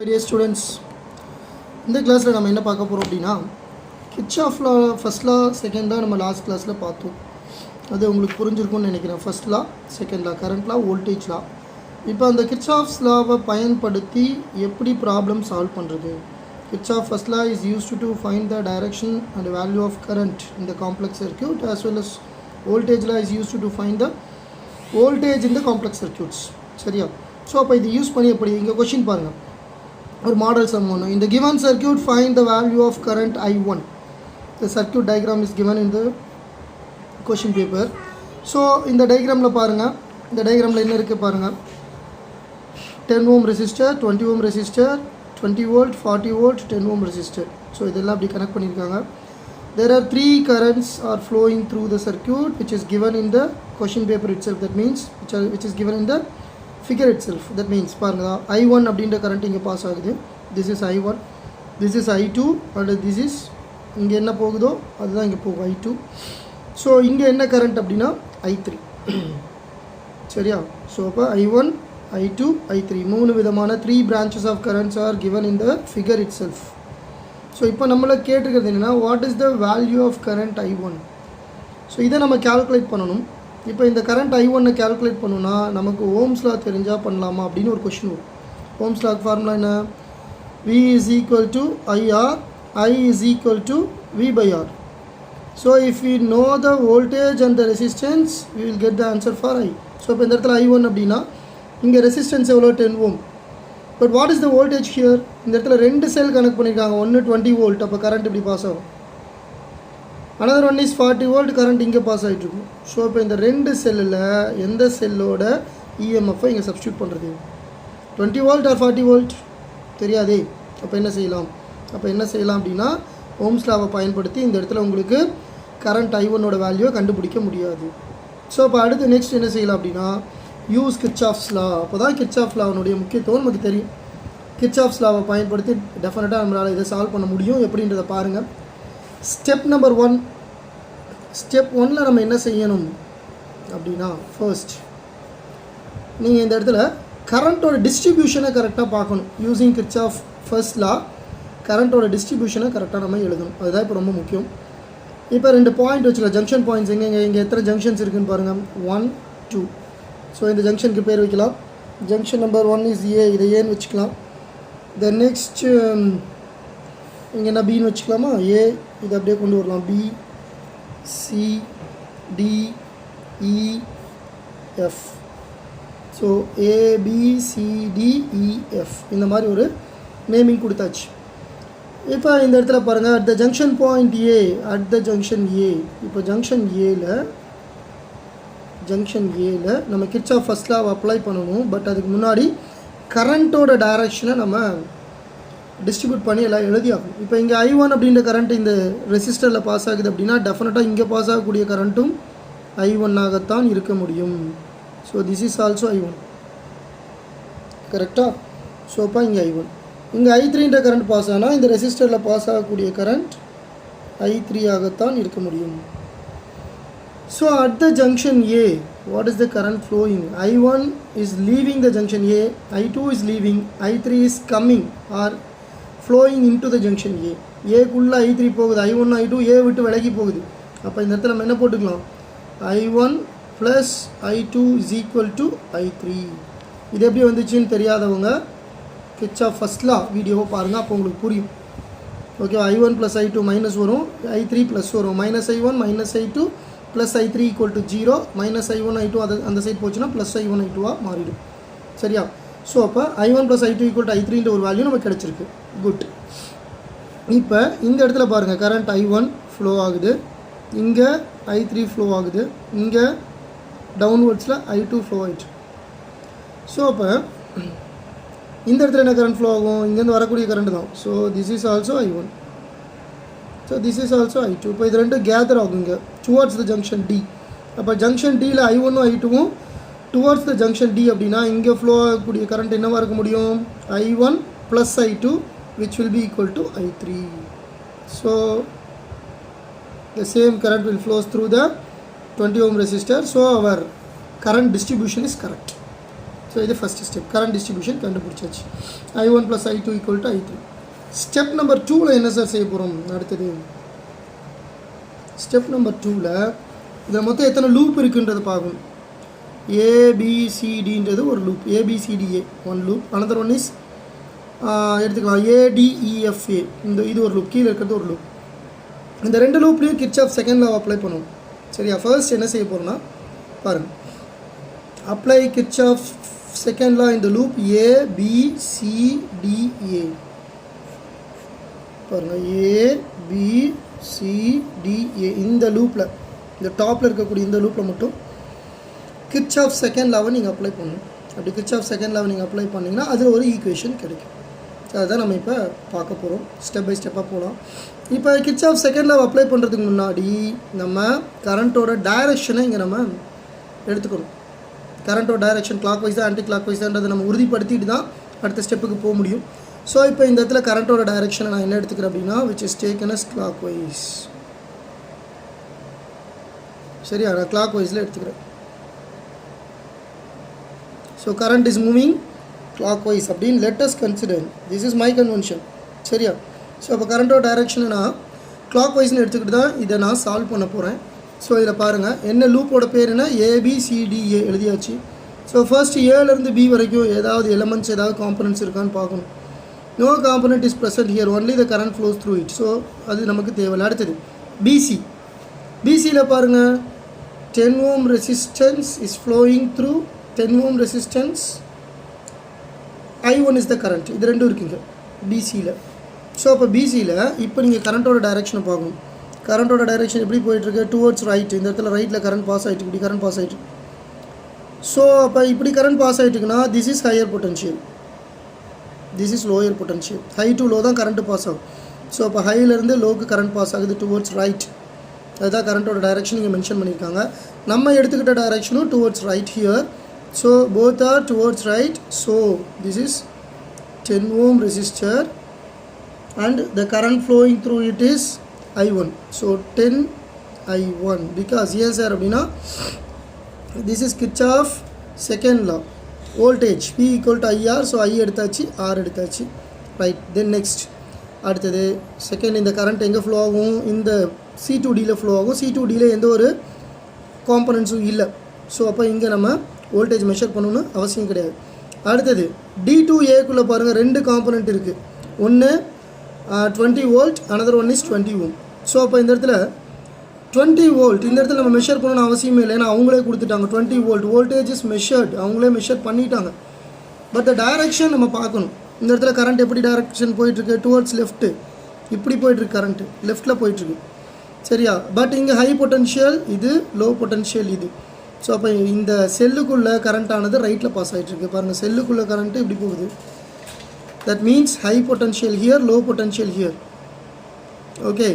Dear students, இந்த கிளாஸில் நம்ம என்ன பார்க்க போகிறோம் அப்படின்னா Kirchhoff law first law second law நம்ம லாஸ்ட் கிளாஸில் பார்த்தோம். அது உங்களுக்கு புரிஞ்சிருக்கும்னு நினைக்கிறேன். First law second law current law voltage law. இப்போ அந்த கிர்ச்சாஃப்ஸ் லாவை பயன்படுத்தி எப்படி ப்ராப்ளம் சால்வ் பண்ணுறது. Kirchhoff first law is used to find the direction and value of current in the complex circuit as well as voltage law is used to find the voltage in the complex circuits. சரியா? So அப்போ இது use பண்ணி எப்படி இங்கே question பாருங்கள். ஒரு model some ஒன்று. In the given circuit find the value of current I1. The circuit diagram is given in the question paper. So இந்த டயக்ராமில் பாருங்கள். இந்த டயக்ராமில் என்ன இருக்குது பாருங்கள். 10 ohm resistor, 20 ohm resistor, 20 volt, 40 volt, 10 ohm resistor. So இதெல்லாம் அப்படி connect பண்ணியிருக்காங்க. There are 3 currents are flowing through the circuit which is given in the question paper itself. That means which is given in the figure itself. That means பாருங்க I1 அப்படின்ற current இங்கே pass ஆகுது. This is I1, this is I2 and this is இங்கே என்ன போகுதோ அதுதான் இங்கே போகும் I2. ஸோ இங்கே என்ன கரண்ட் அப்படின்னா I3. சரியா? ஸோ அப்போ I1, I2, I3 மூணு விதமான 3 branches of currents are given in the figure itself. So இப்போ நம்மளை கேட்டுக்கிறது என்னென்னா what is the value of current I1. So இதை நம்ம கால்குலேட் பண்ணணும். இப்போ இந்த கரண்ட் I1 கால்குலேட் பண்ணணும்னா நமக்கு ஓம்ஸ் லா தெரிஞ்சால் பண்ணலாமா அப்படின்னு ஒரு கொஷின் வரும். ஓம்ஸ் லா ஃபார்முலா என்ன? V is equal to IR, I is equal to V by R. So if we know the voltage and the resistance, we will get the answer for I. So இப்போ இந்த இடத்துல I1 அப்படின்னா இங்கே resistance எவ்வளோ 10 ohm. But what is the voltage here? இந்த இடத்துல 2 செல் connect பண்ணியிருக்காங்க. ஒன்று 20 volt. அப்போ கரண்ட் இப்படி பாஸ் ஆகும். another one is 40 volt. Current இங்கே பாஸ் ஆகிட்டுருக்கும். ஸோ இப்போ இந்த 2 செல்லில் எந்த செல்லோட இஎம்எஃப்பை இங்கே சப்ஸ்டியூட் பண்ணுறது? 20 volt or 40 volt தெரியாதே. அப்போ என்ன செய்யலாம் அப்படின்னா ஓம்ஸ் லாவை பயன்படுத்தி இந்த இடத்துல உங்களுக்கு கரண்ட் I1ஓட வேல்யூவை கண்டுபிடிக்க முடியாது. ஸோ அப்போ அடுத்து நெக்ஸ்ட் என்ன செய்யலாம் அப்படின்னா யூஸ் கிர்ச்சாஃப்ஸ் லா. அப்போ தான் கிர்ச்சாஃப் லாவினுடைய முக்கியத்துவம் நமக்கு தெரியும். கிர்ச்சாஃப்ஸ் லாவை பயன்படுத்தி டெஃபினட்டாக நம்மளால் இதை சால்வ் பண்ண முடியும். எப்படின்றத பாருங்கள். Step number 1. ஸ்டெப் 1ல் நம்ம என்ன செய்யணும் அப்படின்னா ஃபர்ஸ்ட் நீங்கள் இந்த இடத்துல கரண்ட்டோட டிஸ்ட்ரிபியூஷனை கரெக்டாக பார்க்கணும். யூஸிங் கிர்ச்சாஃப் ஃபர்ஸ்ட் லா கரண்ட்டோட டிஸ்ட்ரிபியூஷனை கரெக்டாக நம்ம எழுதணும். அதுதான் இப்போ ரொம்ப முக்கியம். இப்போ 2 பாயிண்ட் வச்சுக்கலாம். ஜங்ஷன் பாயிண்ட்ஸ் இங்கே எத்தனை ஜங்ஷன்ஸ் இருக்குதுன்னு பாருங்கள். 1, 2. ஸோ இந்த ஜங்ஷனுக்கு பேர் வைக்கலாம். Junction number 1 is a. இதை ஏன்னு வச்சுக்கலாம். த நெக்ஸ்ட் இங்கே என்ன பின்னு வச்சுக்கலாமா? ஏ. இது அப்படியே கொண்டு வரலாம். பி, சி, டி, இ, எஃப். ஸோ ABCDEF இந்த மாதிரி ஒரு நேமிங் கொடுத்தாச்சு. இப்போ இந்த இடத்துல பாருங்கள் at the junction point A. At the junction A. இப்போ ஜங்ஷன் ஏல நம்ம கிர்ச்சாஃப் ஃபர்ஸ்ட் லாவை அப்ளை பண்ணணும். பட் அதுக்கு முன்னாடி கரண்ட்டோட டைரக்ஷனை நம்ம டிஸ்ட்ரிபியூட் பண்ணி எல்லாம் எழுதி ஆகும். இப்போ இங்கே I1 அப்படின்ற கரண்ட் இந்த ரெசிஸ்டரில் பாஸ் ஆகுது அப்படின்னா டெஃபினட்டாக இங்கே பாஸ் ஆகக்கூடிய கரண்ட்டும் I1 ஆகத்தான் இருக்க முடியும். So this is also I1. கரெக்டாக? ஸோ அப்போ இங்கே I1. இங்கே I3ன்ற கரண்ட் பாஸ் ஆனால் இந்த ரெசிஸ்டரில் பாஸ் ஆகக்கூடிய கரண்ட் I3 ஆகத்தான் இருக்க முடியும். So at the junction A what is the current flowing? I1 is leaving the junction A, I2 is leaving, I3 is coming or flowing into the junction A. ஏக்குள்ளே I3 போகுது, I1 I2 ஏ விட்டு விலகி போகுது. அப்போ இந்த இடத்துல நம்ம என்ன போட்டுக்கலாம்? I1 plus I2 is equal to I3. இது எப்படி வந்துச்சுன்னு தெரியாதவங்க கிர்ச்சாஃப் ஃபர்ஸ்ட் லா வீடியோவை பாருங்கள். அப்போ உங்களுக்கு புரியும். Okay, I1 plus I2 minus வரும், I3 ப்ளஸ் வரும். Minus I1 minus I2 plus I3 equal to 0. Minus I1 I2 அந்த சைட் போச்சுன்னா ப்ளஸ் I1 I2 மாறிடும். சரியா? ஸோ அப்போ I1 plus I2 equal to I3ன்ற ஒரு வேல்யூ நமக்கு கிடச்சிருக்கு. குட். இப்போ இந்த இடத்துல பாருங்கள் கரண்ட் I1 ஃப்ளோ ஆகுது, இங்கே I3 ஃப்ளோ ஆகுது, இங்கே டவுன்வர்ட்ஸில் I2 ஃப்ளோ ஆகிடுச்சு. ஸோ அப்போ இந்த இடத்துல என்ன கரண்ட் ஃப்ளோ ஆகும்? இங்கேருந்து வரக்கூடிய கரண்ட் தான். So this is also I1. So this is also I2. இப்போ இது ரெண்டும் கேதர் ஆகும் இங்கே டுவர்ட்ஸ் த ஜங்ஷன் டி. அப்போ ஜங்ஷன் டியில் I1ம் I2வும் டுவர்ட்ஸ் த ஜங்ஷன் டி அப்படின்னா இங்கே ஃப்ளோ ஆகக்கூடிய கரண்ட் என்னவாக இருக்க முடியும்? I1 plus I2 which will be equal to I3. So the same current will flow through the 20 ohm resistor. So our current distribution is correct. So இது first step current distribution கண்டுபிடிச்சாச்சு. I1 + I2 = I3. Step number 2ல் என்ன sir செய்ய போகிறோம்? அடுத்தது step number 2ல் இதில் மொத்தம் எத்தனை லூப் இருக்குன்றதை பார்க்கணும். ABCDன்றது ஒரு loop, ABCDA one loop, another one is எடுத்துக்கலாம் ADEFA, இது ஒரு லூப், கீழே இருக்கிறது ஒரு லூப். இந்த ரெண்டு லூப்லேயும் கிர்ச்சாஃப் செகண்ட் லா அப்ளை பண்ணுவோம். சரியா? ஃபர்ஸ்ட் என்ன செய்ய போகிறோன்னா பாருங்கள், அப்ளை கிர்ச்சாஃப் செகண்ட் லா இந்த லூப் ABCDA. பாருங்கள் ABCDA இந்த லூப்பில், இந்த டாப்பில் இருக்கக்கூடிய இந்த லூப்பில் மட்டும் கிர்ச்சாஃப் செகண்ட் லாவை நீங்கள் அப்ளை பண்ணணும். அப்படி கிர்ச்சாஃப் செகண்ட் லாவை நீங்கள் அப்ளை பண்ணிங்கன்னா அதில் ஒரு ஈக்குவேஷன் கிடைக்கும். அதுதான் நம்ம இப்போ பார்க்க போகிறோம். ஸ்டெப் பை ஸ்டெப்பாக போகலாம். இப்போ கிர்ச்சாஃப் செகண்ட் லாவை அப்ளை பண்ணுறதுக்கு முன்னாடி நம்ம கரண்ட்டோட டைரெக்ஷனை இங்கே நம்ம எடுத்துக்கணும். கரண்ட்டோட டைரெக்ஷன் கிளாக் வைஸ் தான் ஆன்டி கிளாக் வைஸ்ன்றதை நம்ம உறுதிப்படுத்திட்டு தான் அடுத்த ஸ்டெப்புக்கு போக முடியும். ஸோ இப்போ இந்த இடத்துல கரண்ட்டோட டைரெக்ஷனை நான் என்ன எடுத்துக்கிறேன் அப்படின்னா which is taken as clockwise. சரியா? நான் கிளாக் வைஸில் எடுத்துக்கிறேன். So current is moving clockwise அப்படின்னு let us consider. this is my convention. சரியா? ஸோ அப்போ கரண்ட்டோட டைரெக்ஷனை நான் கிளாக் வைஸ்னு எடுத்துக்கிட்டு தான் இதை நான் சால்வ் பண்ண போகிறேன். ஸோ இதில் பாருங்கள், என்ன லூப்போட பேர் என்ன? ABCDA எழுதியாச்சு. ஸோ ஃபர்ஸ்ட் ஏலேருந்து B வரைக்கும் ஏதாவது எலமெண்ட்ஸ், ஏதாவது காம்பனன்ட்ஸ் இருக்கான்னு பார்க்கணும். No component is present here, only the current flows through it. So அது நமக்கு தேவையில்லை. அடுத்தது BCயில் பாருங்கள், 10 ohm resistance is flowing through 10 ohm resistance. I1 is the current. இது ரெண்டும் இருக்குங்க BCயில். ஸோ அப்போ BCயில் இப்போ நீங்கள் கரண்ட்டோட டைரெக்ஷனை பார்க்கணும். கரண்ட்டோட டைரெக்ஷன் எப்படி போயிட்டுருக்கு? Towards right. இந்த இடத்துல ரைட்டில் கரண்ட் பாஸ் ஆகிட்டு, இப்படி கரண்ட் பாஸ் ஆகிட்டு. ஸோ அப்போ இப்படி கரண்ட் பாஸ் ஆகிட்டுக்குன்னா this is higher potential, this is lower potential. High to low தான் கரண்ட்டு பாஸ் ஆகும். ஸோ அப்போ ஹையிலேருந்து லோக்கு கரண்ட் பாஸ் ஆகுது டுவர்ட்ஸ் ரைட். அதுதான் கரண்ட்டோட டைரெக்ஷன் இங்கே மென்ஷன் பண்ணியிருக்காங்க. நம்ம எடுத்துக்கிட்ட டைரெக்ஷனும் towards right here. So both are towards right. So this is 10 ohm resistor and the current flowing through it is I1. So 10 I1 because yes sir அப்படின்னா this is Kirchhoff second law. voltage P = IR. So I எடுத்தாச்சு, R எடுத்தாச்சு. Right. Then next அடுத்தது second, இந்த current எங்கே flow ஆகும்? இந்த C2Dயில் flow ஆகும். C2Dயில் எந்த ஒரு காம்பனன்ட்ஸும் இல்லை. ஸோ அப்போ இங்கே நம்ம வோல்டேஜ் மெஷர் பண்ணணும்னு அவசியம் கிடையாது. அடுத்தது D2Aக்குள்ளே பாருங்கள், ரெண்டு காம்பனண்ட் இருக்குது. ஒன்று 20 volt, another one is 20 ohm. So அப்போ இந்த இடத்துல 20 volt இந்த இடத்துல நம்ம மெஷர் பண்ணணும்னு அவசியமே இல்லை, ஏன்னா அவங்களே கொடுத்துட்டாங்க 20 volt வோல்டேஜ் இஸ் மெஷர்ட், அவங்களே மெஷர் பண்ணிட்டாங்க. பட் த டைரக்ஷன் நம்ம பார்க்கணும். இந்த இடத்துல கரண்ட் எப்படி டைரக்ஷன் போயிட்டுருக்கு? டுவர்ட்ஸ் லெஃப்ட்டு, இப்படி போயிட்டுருக்கு கரண்ட்டு, லெஃப்ட்டில் போயிட்டுருக்கு. சரியா? பட் இங்கே ஹை பொட்டன்ஷியல், இது லோ பொட்டன்ஷியல் இது. ஸோ அப்போ இந்த செல்லுக்குள்ளே கரண்ட்டானது ரைட்டில் பாஸ் ஆகிட்டுருக்கு. பாருங்கள், செல்லுக்குள்ளே கரண்ட்டு இப்படி போகுது. That means high potential here, low potential here. Okay,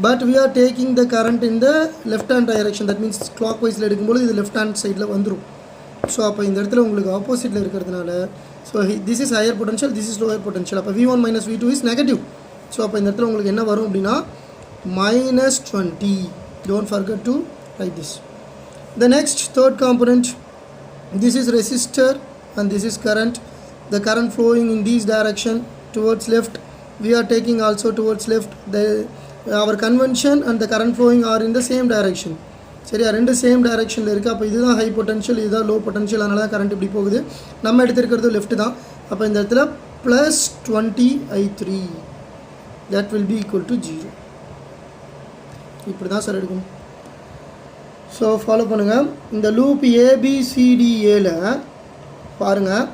but we are taking the current in the left hand direction. That means clock வைஸில் எடுக்கும்போது இது லெஃப்ட் ஹேண்ட் சைடில் வந்துடும். ஸோ அப்போ இந்த இடத்துல உங்களுக்கு ஆப்போசிட்டில் இருக்கிறதுனால, so this is higher potential, this is lower potential. அப்போ V1 - V2 is negative. So அப்போ இந்த இடத்துல உங்களுக்கு என்ன வரும் அப்படின்னா -20. Don't forget to right this. The next third component, this is resistor and this is current. The current flowing in this direction towards left, we are taking also towards left. Our convention and the current flowing are in the same direction. சரியா? ரெண்டு same டைரெக்ஷனில் இருக்குது. அப்போ இதுதான் high potential, இதுதான் low potential. அதனால தான் current இப்படி போகுது. நம்ம எடுத்துருக்கிறது லெஃப்ட் தான். அப்போ இந்த இடத்துல +20 I3 that will be equal to 0. இப்படி தான் சார் எடுக்கணும். ஸோ ஃபாலோ பண்ணுங்கள். இந்த லூப் ABCDAல பாருங்கள்,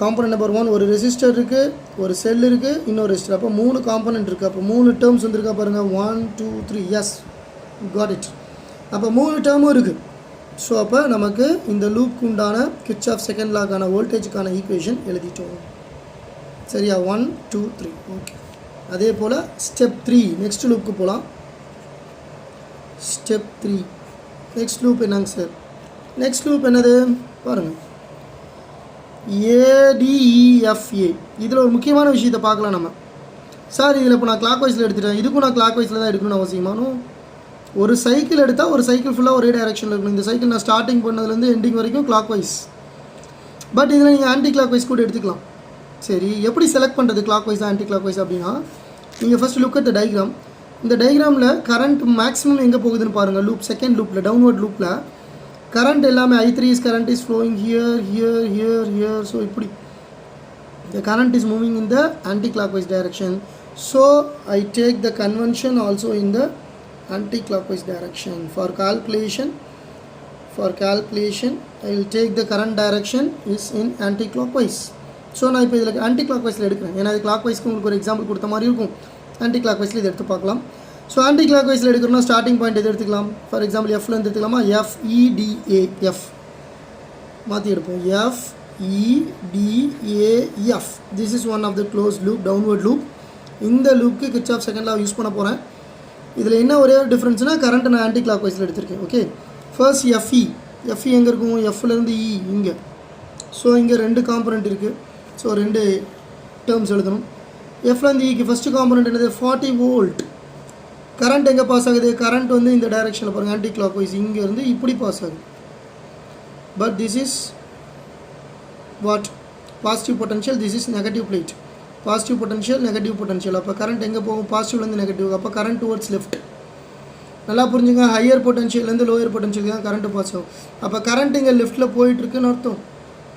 காம்பனண்ட் நம்பர் 1 ஒரு ரெசிஸ்டர் இருக்குது, ஒரு செல் இருக்குது, இன்னொரு ரெசிஸ்டர். அப்போ 3 காம்பனண்ட் இருக்குது. அப்போ 3 டேர்ம்ஸ் வந்துருக்கா பாருங்கள், 1 2 3. Yes, got it. அப்போ 3 டேர்மும் இருக்குது. ஸோ அப்போ நமக்கு இந்த லூப்க்கு உண்டான கிர்ச்சாஃப் செகண்ட் லாக்கான வோல்டேஜுக்கான ஈக்குவேஷன் எழுதிட்டோம். சரியா? 1 2 3. ஓகே. அதே போல் ஸ்டெப் 3 நெக்ஸ்ட் லூப்புக்கு போகலாம். ஸ்டெப் 3 நெக்ஸ்ட் லூப் என்னங்க சார்? நெக்ஸ்ட் லூப் என்னது பாருங்கள், ADEFA. இதில் ஒரு முக்கியமான விஷயத்தை பார்க்கலாம் நம்ம. சார் இதில் இப்போ நான் கிளாக் வைஸில் எடுத்துட்டேன், இதுக்கும் நான் கிளாக் வைஸில் தான் எடுக்கணும்னு அவசியமானும். ஒரு சைக்கிள் எடுத்தால் ஒரு சைக்கிள் ஃபுல்லாக ஒரே டைரெக்ஷனில் இருக்கணும். இந்த சைக்கிள் நான் ஸ்டார்டிங் பண்ணதுலேருந்து எண்டிங் வரைக்கும் கிளாக் வைஸ். பட் இதில் நீங்கள் ஆன்டி கிளாக் வைஸ் கூட எடுத்துக்கலாம். சரி, எப்படி செலக்ட் பண்ணுறது clockwise anticlockwise அப்படின்னா, நீங்கள் first look at the diagram. இந்த டயக்ராமில் கரண்ட் மேக்ஸிமம் எங்கே போகுதுன்னு பாருங்கள். லூப் செகண்ட் லூப்பில் டவுன்வர்ட் லூப்பில் கரண்ட் எல்லாமே I3 is current is flowing here, here, here, here. So இப்படி the current is moving in the anti-clockwise direction. So I take the convention also in the anti-clockwise direction. For calculation I will take the current direction is in anti-clockwise. So நான் இப்போ இதில் anti clock வைஸில் எடுக்கிறேன். ஏன்னா இது clock வைஸ்க்கு உங்களுக்கு ஒரு example கொடுத்த மாதிரி இருக்கும். ஆன்டி கிளாக் வைஸில் இதை எடுத்து பார்க்கலாம். ஸோ ஆன்டி கிளாக் வைஸில் எடுக்கணும்னா ஸ்டார்டிங் பாயிண்ட் எது எடுத்துக்கலாம். ஃபார் எக்ஸாம்பிள் எஃப்லேருந்து எடுத்துக்கலாமா, FEDAF மாற்றி எடுப்போம். FEDAF this is one of the close loop, downward loop. இந்த லூப்புக்கு கிர்ச்சாஃப் செகண்ட் லா யூஸ் பண்ண போகிறேன். இதில் என்ன ஒரே ஒரு டிஃப்ரென்ஸ்னால் கரண்ட் நான் ஆன்டி கிளாக் வைஸில் எடுத்திருக்கேன். ஓகே, ஃபர்ஸ்ட் FE எங்கே இருக்கும், எஃப்லேருந்து இங்கே. ஸோ இங்கே ரெண்டு காம்பனண்ட் இருக்குது. ஸோ ரெண்டு டேர்ம்ஸ் எழுதணும். எஃப்லேருந்து இக்கு ஃபஸ்ட்டு காம்பனண்ட் என்னது, 40 வோல்ட். கரண்ட் எங்கே பாஸ் ஆகுது, கரண்ட் வந்து இந்த டைரெக்ஷனில் பாருங்கள், ஆன்டி கிளாக் வைஸ் இங்கேருந்து இப்படி பாஸ் ஆகுது. But this is what, positive potential, this is negative plate. Positive potential, negative potential. அப்போ கரண்ட் எங்கே போகும், பாசிட்டிவ்லேருந்து நெகட்டிவ். அப்போ கரண்ட் டுவர்ட்ஸ் லெஃப்ட். நல்லா புரிஞ்சுங்க, ஹையர் பொட்டன்ஷியல்லேருந்து லோயர் பொட்டன்ஷியல் தான் கரண்ட் பாஸ் ஆகும். அப்போ கரண்ட் இங்கே லெஃப்ட்டில் போயிட்டுருக்குன்னு அர்த்தம்.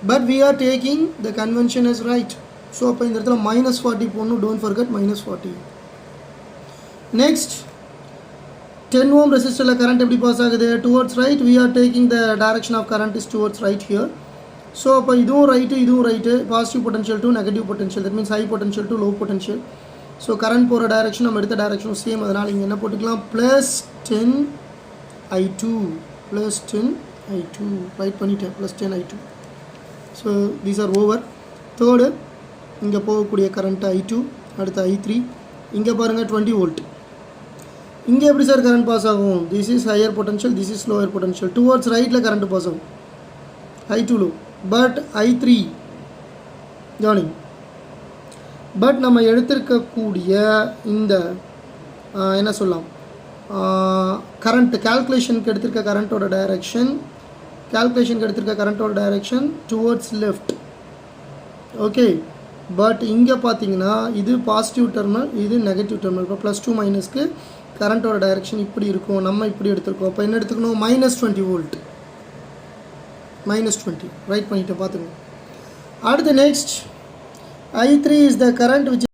But we are taking the convention as right. So அப்போ இந்த இடத்துல -40 போடணும். Don't forget -40. Next 10 ohm resistorல current எப்படி பாஸ் ஆகுது, towards right. We are taking the direction of current is towards right here. So அப்போ இதுவும் ரைட்டு இதுவும் right. Positive potential to negative potential, that means high potential to low potential. So current போகிற direction நம்ம எடுத்த டைரெக்ஷனும் same. அதனால் இங்கே என்ன போட்டுக்கலாம், +10I2 ரைட் பண்ணிட்டேன், +10I2. So these are over. Third இங்கே போகக்கூடிய கரண்ட் I2, அடுத்து I3. இங்கே பாருங்கள் 20 வோல்ட். இங்கே எப்படி சார் கரண்ட் பாஸ் ஆகும், this is higher potential, this is lower potential. Towards ரைட்டில் கரண்ட் பாஸ் ஆகும், I2 low. But I3 joining. But நம்ம எடுத்திருக்கக்கூடிய இந்த என்ன சொல்லலாம், கரண்ட் கால்குலேஷனுக்கு எடுத்திருக்க கரண்ட்டோட direction, direction towards left. Okay, but இங்கே பார்த்தீங்கன்னா இது பாசிட்டிவ் டெர்மினல், இது நெகட்டிவ் டெர்மினல். இப்போ +2 மைனஸ்க்கு கரண்ட்டோட டைரெக்ஷன் இப்படி இருக்கும். நம்ம இப்படி எடுத்துருக்கோம். அப்போ என்ன எடுத்துக்கணும், -20 வோல்ட். -20 ரைட் பண்ணிவிட்டு பார்த்துக்கணும். அடுத்து next I3 is the current which